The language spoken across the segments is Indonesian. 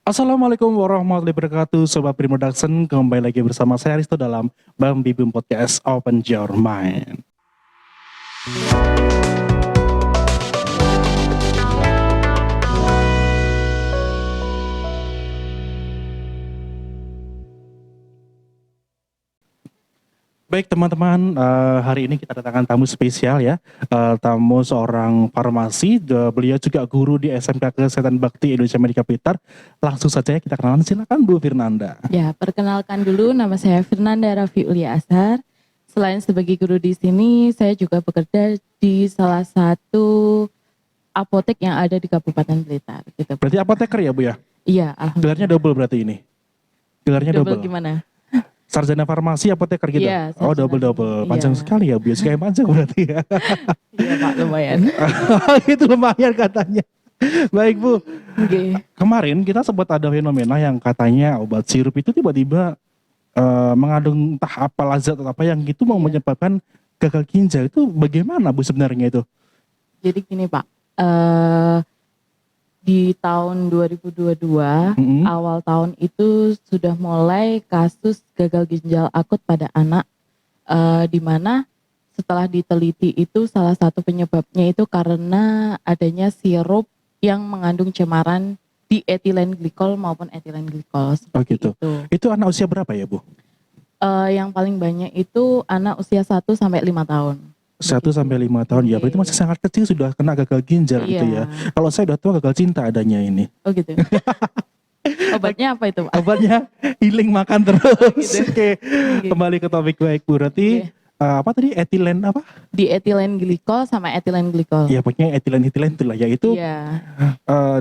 Assalamualaikum warahmatullahi wabarakatuh, Sobat Prim Production. Kembali lagi bersama saya Risto dalam Bang Bibim Podcast Open Your Mind. Baik teman-teman, hari ini kita datangkan tamu spesial ya, tamu seorang farmasi. Beliau juga guru di SMK Kesehatan Bakti Indonesia Medika Blitar. Langsung saja kita kenalan, silakan Bu Firnanda. Ya, perkenalkan dulu, nama saya Firnanda Rafiulia Azhar. Selain sebagai guru di sini, saya juga bekerja di salah satu apotek yang ada di Kabupaten Blitar. Gitu. Berarti apoteker ya Bu ya? Iya, alhamdulillah. Gelarnya double berarti ini? Gelarnya double? Gimana? Sarjana farmasi apoteker gitu? Iya. Oh double. Panjang sekali ya, biasa kayak panjang berarti ya. Iya Pak, lumayan. Itu lumayan katanya. Baik Bu, Okay. kemarin kita sempat ada fenomena yang katanya obat sirup itu tiba-tiba mengandung entah apa lazat atau apa yang itu mau menyebabkan gagal ginjal. Itu bagaimana Bu sebenarnya itu? Jadi gini Pak, di tahun 2022, awal tahun itu sudah mulai kasus gagal ginjal akut pada anak, di mana setelah diteliti itu salah satu penyebabnya itu karena adanya sirup yang mengandung cemaran di etilen glikol maupun etilen glikol. Oh gitu. Itu anak usia berapa ya Bu? Yang paling banyak itu anak usia 1 sampai 5 tahun. 1 sampai 5 tahun ya, berarti masih sangat kecil sudah kena gagal ginjal gitu ya. Kalau saya udah tua gagal cinta adanya ini. Oh gitu. Obatnya apa itu Pak? Obatnya healing makan terus. Oke. Kembali ke topik baik Bu. Berarti apa tadi etilen apa? Di etilen glikol sama etilen glikol. Ya pokoknya etilen itulah ya itu.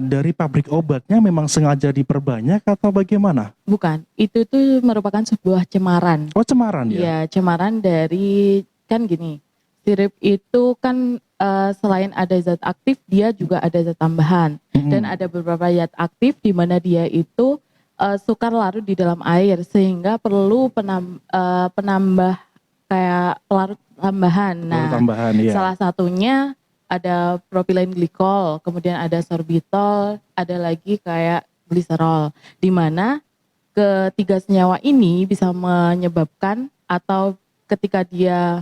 Dari pabrik obatnya memang sengaja diperbanyak atau bagaimana? Bukan, itu tuh merupakan sebuah cemaran. Oh cemaran ya? Iya, cemaran dari, kan gini, sirup itu kan selain ada zat aktif, dia juga ada zat tambahan. Dan ada beberapa zat aktif di mana dia itu sukar larut di dalam air, sehingga perlu penambah kayak pelarut tambahan. Nah, salah satunya ada propilen glikol, kemudian ada sorbitol, ada lagi kayak gliserol, di mana ketiga senyawa ini bisa menyebabkan atau ketika dia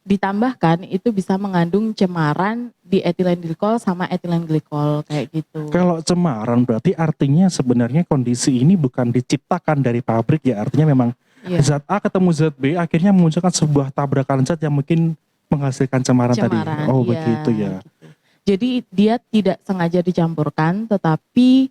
ditambahkan itu bisa mengandung cemaran di etilen glikol sama etilen glikol kayak gitu. Kalau cemaran berarti artinya sebenarnya kondisi ini bukan diciptakan dari pabrik ya, artinya memang zat A ketemu zat B akhirnya memunculkan sebuah tabrakan zat yang mungkin menghasilkan cemaran tadi. Oh begitu ya. Gitu. Jadi dia tidak sengaja dicampurkan, tetapi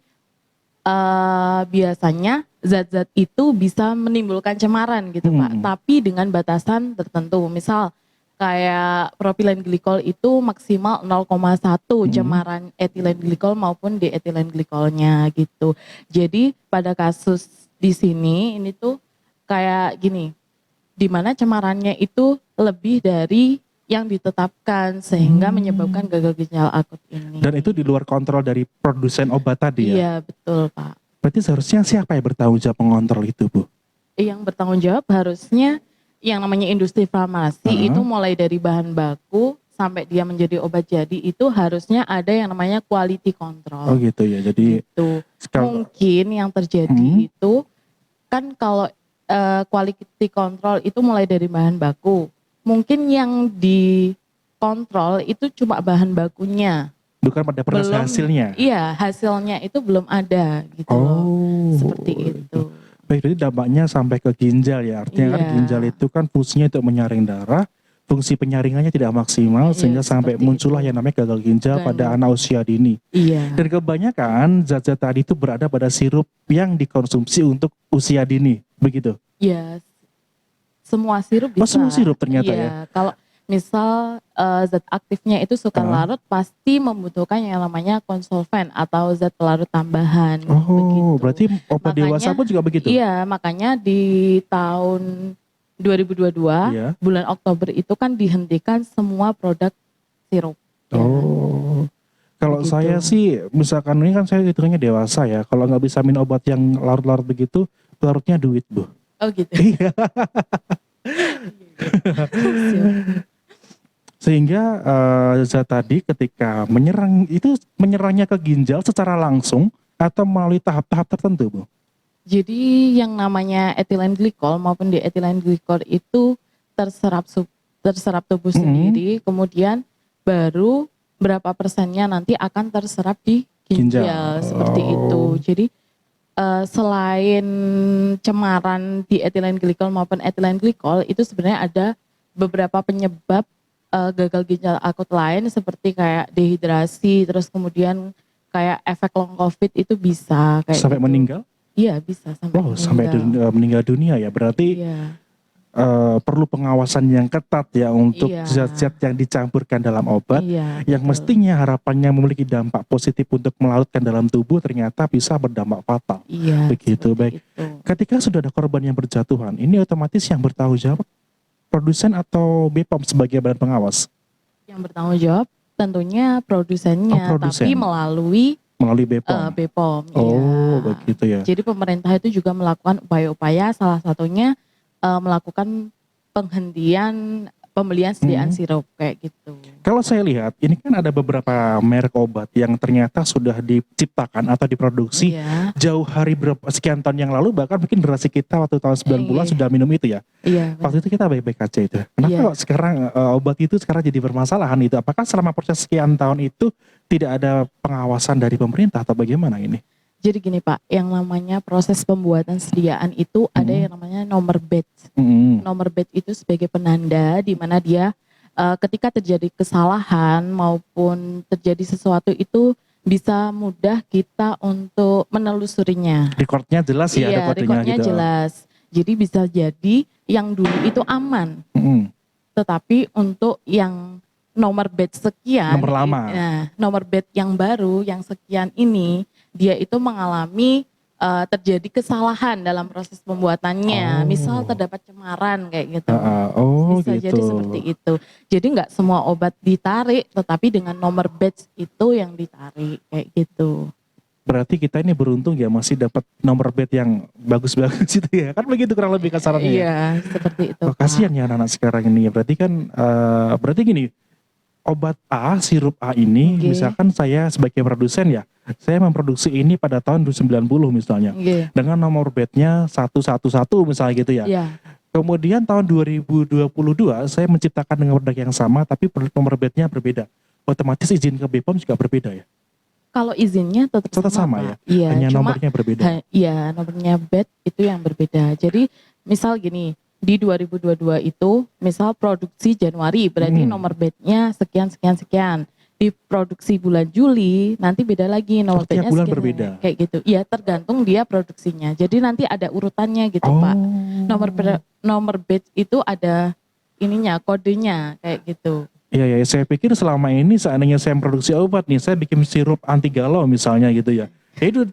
biasanya zat-zat itu bisa menimbulkan cemaran gitu Pak. Tapi dengan batasan tertentu. Misal kayak propilen glikol itu maksimal 0,1 cemaran etilen glikol maupun di etilen glikolnya gitu. Jadi pada kasus di sini ini tuh kayak gini, di mana cemarannya itu lebih dari yang ditetapkan sehingga menyebabkan gagal ginjal akut ini. Dan itu di luar kontrol dari produsen obat tadi ya? Iya betul Pak. Berarti seharusnya siapa yang bertanggung jawab mengontrol itu Bu? Yang bertanggung jawab harusnya yang namanya industri farmasi itu mulai dari bahan baku sampai dia menjadi obat jadi itu harusnya ada yang namanya quality control. Oh gitu ya, jadi gitu. Mungkin yang terjadi itu kan kalau quality control itu mulai dari bahan baku. Mungkin yang dikontrol itu cuma bahan bakunya. Bukan pada proses hasilnya? Iya, hasilnya itu belum ada gitu loh. Seperti itu. Baik, jadi dampaknya sampai ke ginjal ya. Artinya kan ginjal itu kan fungsinya untuk menyaring darah, fungsi penyaringannya tidak maksimal sehingga sampai muncullah yang namanya gagal ginjal pada anak usia dini. Dan kebanyakan zat-zat tadi itu berada pada sirup yang dikonsumsi untuk usia dini, begitu? Iya, semua sirup bisa. Semua sirup ternyata ya? Kalau misal zat aktifnya itu sukar larut, pasti membutuhkan yang namanya konsolven atau zat pelarut tambahan. Oh, berarti obat dewasa pun juga begitu? Iya, makanya di tahun 2022, bulan Oktober itu kan dihentikan semua produk sirup. Oh, kalau saya sih, misalkan ini kan saya hitungannya dewasa ya, kalau nggak bisa minum obat yang larut-larut begitu, pelarutnya duit Bu. Oh gitu? Iya. Sehingga zat tadi ketika menyerangnya ke ginjal secara langsung atau melalui tahap-tahap tertentu, Bu? Jadi yang namanya ethylene glycol maupun diethylene glycol itu terserap tubuh sendiri, kemudian baru berapa persennya nanti akan terserap di ginjal seperti itu. Jadi selain cemaran di ethylene glycol maupun ethylene glycol itu sebenarnya ada beberapa penyebab gagal ginjal akut lain seperti kayak dehidrasi, terus kemudian kayak efek long covid itu bisa kayak sampai gitu. Meninggal? Iya bisa sampai meninggal. Sampai meninggal dunia ya, berarti perlu pengawasan yang ketat ya untuk zat-zat yang dicampurkan dalam obat, yang betul. Mestinya harapannya memiliki dampak positif untuk melarutkan dalam tubuh ternyata bisa berdampak fatal. Begitu, baik. Itu. Ketika sudah ada korban yang berjatuhan, ini otomatis yang bertanggung jawab produsen atau BPOM sebagai badan pengawas? Yang bertanggung jawab tentunya produsennya, tapi melalui BPOM. BPOM. Begitu ya. Jadi pemerintah itu juga melakukan upaya-upaya, salah satunya melakukan penghentian pembelian sediaan sirup kayak gitu. Kalau saya lihat ini kan ada beberapa merek obat yang ternyata sudah diciptakan atau diproduksi jauh hari sekian tahun yang lalu, bahkan mungkin generasi kita waktu tahun 90-an sudah minum itu ya. Waktu itu kita baik-baik aja itu. Kenapa kok sekarang obat itu sekarang jadi bermasalahan itu? Apakah selama proses sekian tahun itu tidak ada pengawasan dari pemerintah atau bagaimana ini? Jadi gini Pak, yang namanya proses pembuatan sediaan itu ada yang namanya nomor batch. Nomor batch itu sebagai penanda di mana dia ketika terjadi kesalahan maupun terjadi sesuatu itu bisa mudah kita untuk menelusurinya. Recordnya jelas ya, ada kodenya recordnya gitu. Jelas. Jadi bisa jadi yang dulu itu aman, tetapi untuk yang nomor batch sekian, nomor lama. Nah, nomor batch yang baru yang sekian ini dia itu mengalami terjadi kesalahan dalam proses pembuatannya, misal terdapat cemaran kayak gitu. Bisa gitu. Jadi seperti itu. Jadi nggak semua obat ditarik, tetapi dengan nomor batch itu yang ditarik kayak gitu. Berarti kita ini beruntung ya masih dapat nomor batch yang bagus-bagus itu ya, kan begitu kurang lebih kasarannya. Iya, seperti itu. Kasihan ya anak-anak sekarang ini. Berarti kan, berarti gini. Obat A, sirup A ini, misalkan saya sebagai produsen ya, saya memproduksi ini pada tahun 90 misalnya, dengan nomor batch-nya 111 misalnya gitu ya. Kemudian tahun 2022 saya menciptakan dengan produk yang sama, tapi nomor batch-nya berbeda. Otomatis izin ke BPOM juga berbeda ya? Kalau izinnya tetap sama ya? Iya, hanya nomornya berbeda? Iya, nomornya batch itu yang berbeda. Jadi misal gini, di 2022 itu misal produksi Januari berarti nomor batch-nya sekian. Di produksi bulan Juli nanti beda lagi nomor batch-nya bulan berbeda. Kayak gitu. Iya, tergantung dia produksinya. Jadi nanti ada urutannya gitu, Pak. Nomor batch itu ada ininya, kodenya kayak gitu. Iya, saya pikir selama ini seandainya saya produksi obat nih, saya bikin sirup anti galau misalnya gitu ya. Itu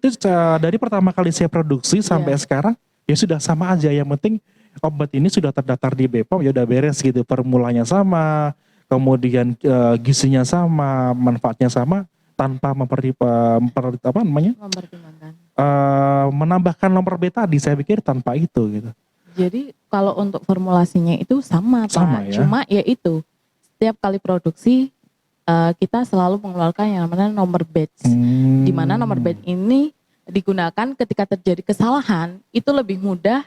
dari pertama kali saya produksi sampai sekarang ya sudah sama aja, yang penting obat ini sudah terdaftar di BPOM ya udah beres gitu, formulanya sama, kemudian gizinya sama, manfaatnya sama, tanpa menambahkan nomor B tadi, saya pikir tanpa itu gitu. Jadi kalau untuk formulasinya itu sama Pak, ya? Cuma ya itu setiap kali produksi kita selalu mengeluarkan yang namanya nomor batch, di mana nomor batch ini digunakan ketika terjadi kesalahan itu lebih mudah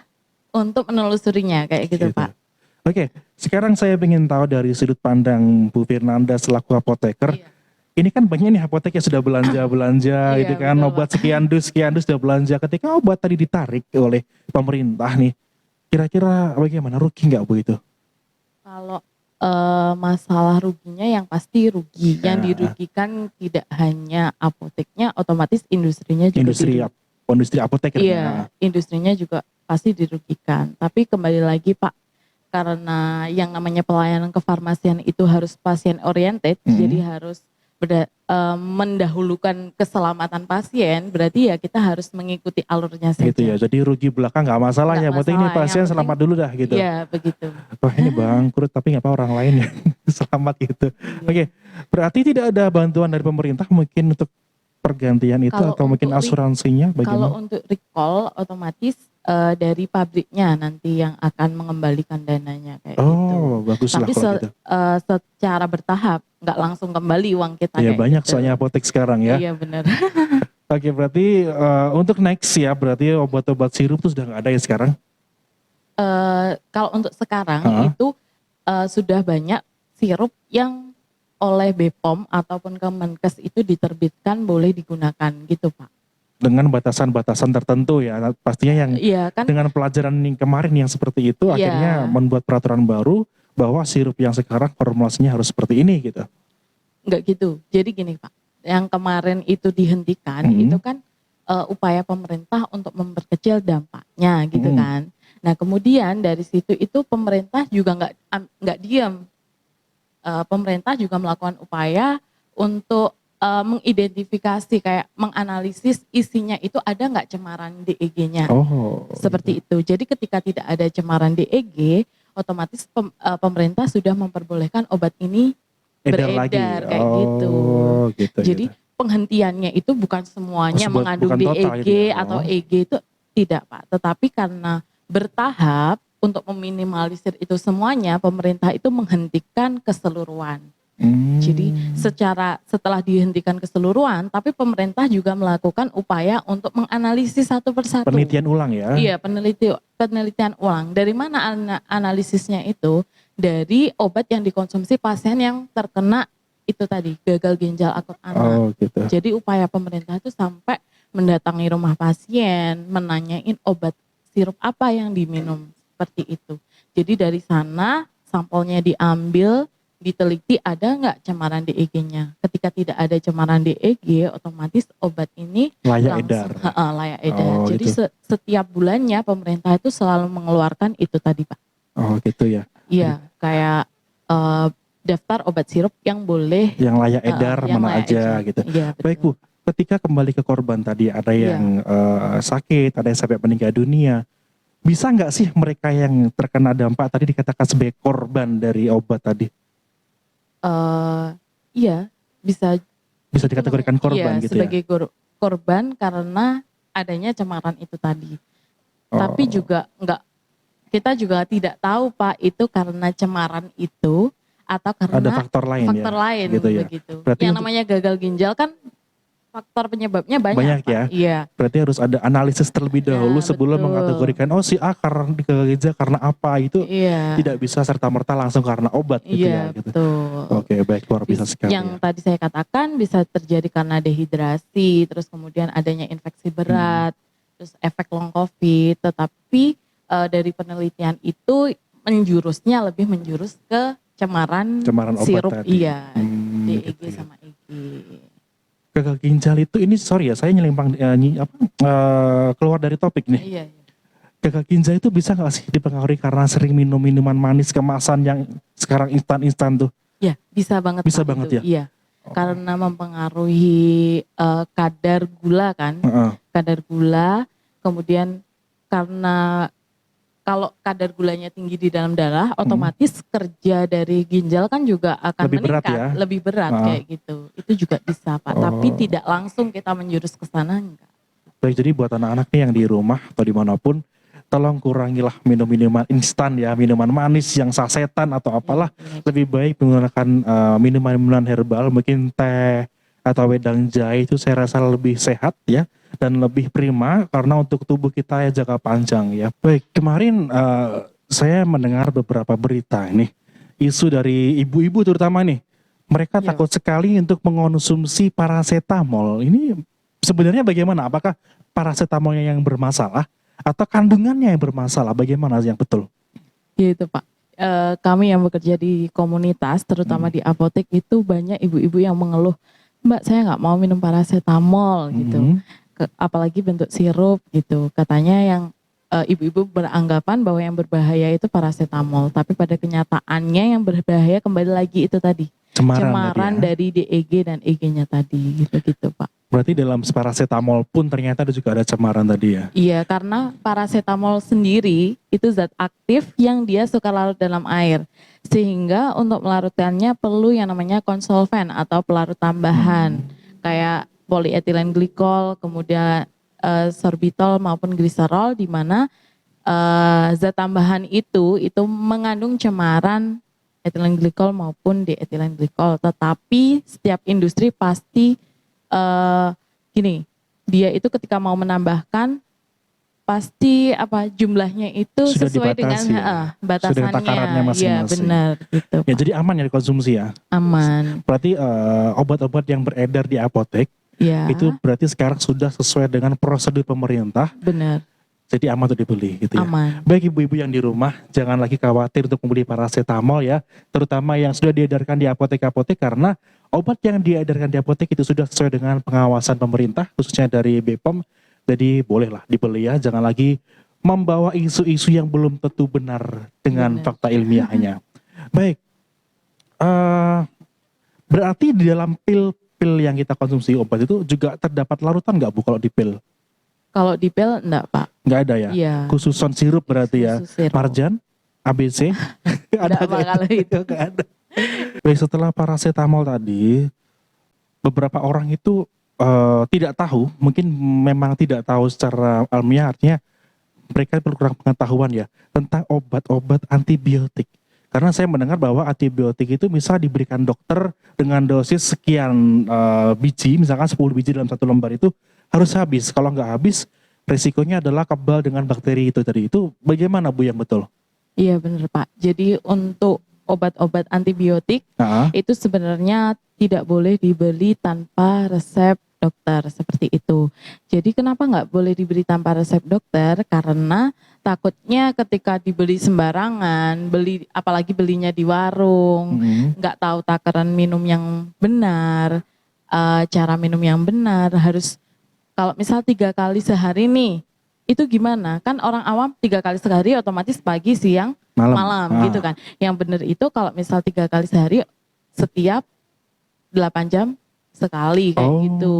untuk menelusurinya kayak gitu Pak. Oke, sekarang saya ingin tahu dari sudut pandang Bu Firnanda selaku apoteker. Ini kan banyak nih apotek yang sudah belanja gitu kan, obat sekian dus sudah belanja. Ketika obat tadi ditarik oleh pemerintah nih, kira-kira bagaimana, rugi nggak Bu itu? Kalau masalah ruginya yang pasti rugi. Yang dirugikan tidak hanya apoteknya, otomatis industrinya juga. Industri apotek. Iya, industrinya juga pasti dirugikan. Tapi kembali lagi Pak, karena yang namanya pelayanan kefarmasian itu harus pasien oriented, jadi harus mendahulukan keselamatan pasien, berarti ya kita harus mengikuti alurnya saja. Gitu ya, jadi rugi belakang nggak masalah ya, penting ini pasien selamat dulu dah gitu. Iya, begitu. Wah ini bangkrut tapi nggak apa orang lain ya selamat gitu. Oke, berarti tidak ada bantuan dari pemerintah mungkin untuk pergantian itu atau mungkin asuransinya bagaimana? Kalau untuk recall otomatis dari pabriknya nanti yang akan mengembalikan dananya kayak gitu. Baguslah. Tapi gitu. Secara bertahap, nggak langsung kembali uang kita. Iya banyak gitu. Soalnya apotek sekarang ya. Iya benar. Oke, berarti untuk next ya, berarti obat-obat sirup tuh sudah nggak ada ya sekarang? Kalau untuk sekarang Heeh. itu sudah banyak sirup yang oleh BPOM ataupun Kemenkes itu diterbitkan boleh digunakan gitu Pak. Dengan batasan-batasan tertentu ya, pastinya yang Iya kan? dengan pelajaran yang kemarin yang seperti itu Iya, akhirnya membuat peraturan baru bahwa sirup yang sekarang formulasinya harus seperti ini gitu. nggak gitu. Jadi gini Pak, yang kemarin itu dihentikan itu kan upaya pemerintah untuk memperkecil dampaknya gitu kan. Nah kemudian dari situ itu pemerintah juga nggak diam. Pemerintah juga melakukan upaya untuk mengidentifikasi kayak menganalisis isinya itu ada nggak cemaran DEG-nya. Oh. Seperti itu. Jadi ketika tidak ada cemaran DEG, otomatis pemerintah sudah memperbolehkan obat ini Edar lagi. beredar kayak gitu. Gitu. Jadi penghentiannya itu bukan semuanya mengandung bukan total DEG gitu ya. atau EG itu tidak Pak. Tetapi karena bertahap untuk meminimalisir itu semuanya, pemerintah itu menghentikan keseluruhan. Jadi setelah dihentikan keseluruhan, tapi pemerintah juga melakukan upaya untuk menganalisis satu persatu. Penelitian ulang ya? Iya, penelitian ulang. Dari mana analisisnya itu? Dari obat yang dikonsumsi pasien yang terkena itu tadi, gagal ginjal akut anak. Oh gitu. Jadi upaya pemerintah itu sampai mendatangi rumah pasien, menanyain obat sirup apa yang diminum, seperti itu. Jadi dari sana sampelnya diambil, diteliti ada nggak cemaran DEG-nya. Ketika tidak ada cemaran DEG, otomatis obat ini layak edar. Layak edar. Oh, jadi gitu. setiap bulannya pemerintah itu selalu mengeluarkan itu tadi Pak. Oh gitu ya. Iya, kayak daftar obat sirup yang boleh. Yang layak edar yang mana layak aja edar. gitu. Iya, Baik Bu, ketika kembali ke korban tadi ada yang sakit, ada yang sampai meninggal dunia. Bisa nggak sih mereka yang terkena dampak tadi dikatakan sebagai korban dari obat tadi? Iya, bisa Dikategorikan korban iya, gitu sebagai ya? korban karena adanya cemaran itu tadi. Tapi juga kita juga tidak tahu Pak itu karena cemaran itu atau karena ada faktor lain gitu ya. Begitu. Berarti yang namanya gagal ginjal kan faktor penyebabnya banyak Pak. ya. Iya. Berarti harus ada analisis terlebih dahulu sebelum mengkategorikan si A karena gagal ginjal karena apa itu tidak bisa serta-merta langsung karena obat gitu ya gitu. Betul. Oke, baik, luar biasa sekali. Yang tadi saya katakan bisa terjadi karena dehidrasi, terus kemudian adanya infeksi berat, terus efek long COVID, tetapi dari penelitian itu lebih menjurus ke cemaran sirup obat tadi. DEG gitu sama EG. Gagal ginjal itu ini sorry ya saya nyelimpang keluar dari topik nih. Iya. Gagal ginjal itu bisa nggak sih dipengaruhi karena sering minum minuman manis kemasan yang sekarang instan tuh? Ya bisa banget. Bisa banget ya. Iya. Karena mempengaruhi kadar gula kan, kadar gula, kemudian karena kalau kadar gulanya tinggi di dalam darah, otomatis kerja dari ginjal kan juga akan meningkat, lebih berat kayak gitu. Itu juga bisa Pak, tapi tidak langsung kita menjurus ke sana enggak. Baik, jadi buat anak-anak nih yang di rumah atau dimanapun, tolong kurangilah minum minuman instan ya, minuman manis yang sasetan atau apalah. Lebih baik menggunakan minuman-minuman herbal, mungkin teh atau wedang jahe itu saya rasa lebih sehat ya. Dan lebih prima karena untuk tubuh kita ya jangka panjang ya. Baik, kemarin saya mendengar beberapa berita ini, isu dari ibu-ibu terutama nih, mereka takut sekali untuk mengonsumsi paracetamol. Ini sebenarnya bagaimana? Apakah paracetamolnya yang bermasalah atau kandungannya yang bermasalah? Bagaimana yang betul? Gitu Pak. Kami yang bekerja di komunitas, terutama di apotek itu banyak ibu-ibu yang mengeluh, Mbak saya nggak mau minum paracetamol gitu. Apalagi bentuk sirup gitu. Katanya yang ibu-ibu beranggapan bahwa yang berbahaya itu paracetamol, tapi pada kenyataannya yang berbahaya kembali lagi itu tadi cemaran dari DEG dan EG-nya tadi gitu Pak. Berarti dalam paracetamol pun ternyata juga ada cemaran tadi ya? Iya, karena paracetamol sendiri itu zat aktif yang dia suka larut dalam air, sehingga untuk melarutkannya perlu yang namanya konsolven atau pelarut tambahan kayak polyethylene glycol, kemudian sorbitol maupun gliserol, di mana zat tambahan itu mengandung cemaran ethylene glycol maupun diethylene glycol. Tetapi setiap industri pasti dia itu ketika mau menambahkan pasti jumlahnya itu Sudah sesuai dengan dibatasi ya? batasannya. Sudah takarannya Iya masing-masing. benar gitu. Ya, jadi aman ya dikonsumsi ya. Aman. Berarti obat-obat yang beredar di apotek Ya. itu berarti sekarang sudah sesuai dengan prosedur pemerintah. Benar. Jadi aman untuk dibeli gitu ya. Aman. Baik ibu-ibu yang di rumah, jangan lagi khawatir untuk membeli paracetamol ya, terutama yang sudah diedarkan di apotek-apotek, karena obat yang diedarkan di apotek itu sudah sesuai dengan pengawasan pemerintah, khususnya dari BPOM. Jadi bolehlah dibeli ya, jangan lagi membawa isu-isu yang belum tentu benar dengan fakta ilmiahnya. Baik, berarti di dalam pil yang kita konsumsi obat itu juga terdapat larutan nggak Bu kalau di pil? Kalau di pil enggak Pak. Nggak ada ya? Iya. Khususan sirup berarti ya? Khusus sirup. Marjan? ABC? Enggak Pak kalau itu. Nggak ada. Baik, setelah paracetamol tadi, beberapa orang itu tidak tahu, mungkin memang tidak tahu secara ilmiah, artinya mereka perlu kurang pengetahuan ya tentang obat-obat antibiotik. Karena saya mendengar bahwa antibiotik itu misal diberikan dokter dengan dosis sekian biji, misalkan 10 biji dalam satu lembar itu harus habis. Kalau nggak habis, resikonya adalah kebal dengan bakteri itu tadi. Itu bagaimana Bu yang betul? Iya benar Pak. Jadi untuk obat-obat antibiotik itu sebenarnya tidak boleh dibeli tanpa resep dokter seperti itu. Jadi kenapa nggak boleh dibeli tanpa resep dokter? Karena takutnya ketika dibeli sembarangan, apalagi belinya di warung, nggak tahu takaran minum yang benar, cara minum yang benar. Harus kalau misal 3 kali sehari nih, itu gimana? Kan orang awam 3 kali sehari otomatis pagi, siang, malam gitu kan. Yang benar itu kalau misal 3 kali sehari setiap 8 jam sekali kayak gitu.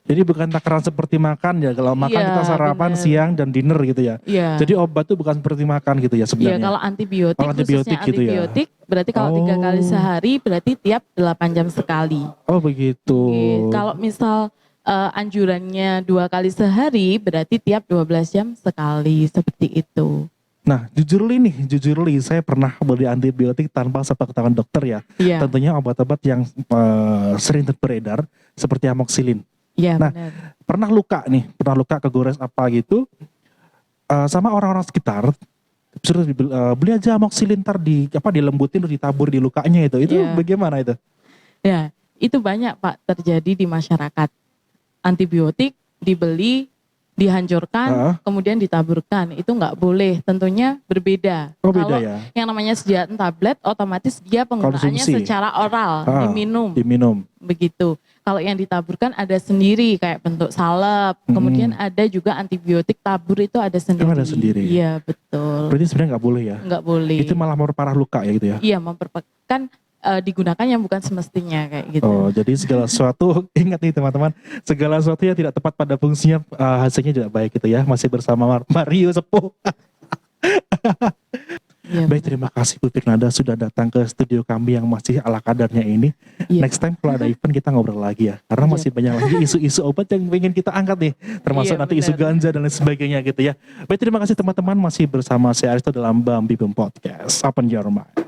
Jadi bukan takaran seperti makan ya, kalau makan kita sarapan, siang dan dinner gitu ya. Jadi obat itu bukan seperti makan gitu ya sebenarnya. Iya, kalau antibiotik khususnya gitu antibiotik berarti kalau 3 kali sehari berarti tiap 8 jam sekali. Oh begitu. Kalau misal anjurannya 2 kali sehari berarti tiap 12 jam sekali, seperti itu. Nah, jujur li, saya pernah beli antibiotik tanpa sepengetahuan dokter ya. Tentunya obat-obat yang sering beredar seperti amoxicillin. Nah, benar. Pernah luka kegores apa gitu, sama orang-orang sekitar, suruh beli aja amoxicillin, ntar dilembutin, ditabur di lukanya itu bagaimana itu? Ya, itu banyak Pak terjadi di masyarakat. Antibiotik dibeli, dihancurkan, kemudian ditaburkan, itu nggak boleh, tentunya berbeda. Kalau yang namanya sediaan tablet, otomatis dia penggunaannya secara oral, diminum, begitu. Kalau yang ditaburkan ada sendiri, kayak bentuk salep, kemudian ada juga antibiotik tabur itu ada sendiri. Iya betul. Berarti sebenarnya nggak boleh ya? Nggak boleh. Itu malah memperparah luka ya gitu ya? Iya, memperparah, digunakan yang bukan semestinya kayak gitu. Oh, jadi segala sesuatu, ingat nih teman-teman, segala sesuatu yang tidak tepat pada fungsinya hasilnya tidak baik gitu ya. Masih bersama Mario Sepuh. Ya, baik, terima kasih Bu Firnanda sudah datang ke studio kami yang masih ala kadarnya ini. Next time kalau ada event kita ngobrol lagi ya. Karena masih banyak lagi isu-isu obat yang pengen kita angkat nih. Termasuk nanti isu ganja dan lain sebagainya gitu ya. Baik, terima kasih teman-teman, masih bersama saya Aristo dalam Bambi Podcast. Open your mind.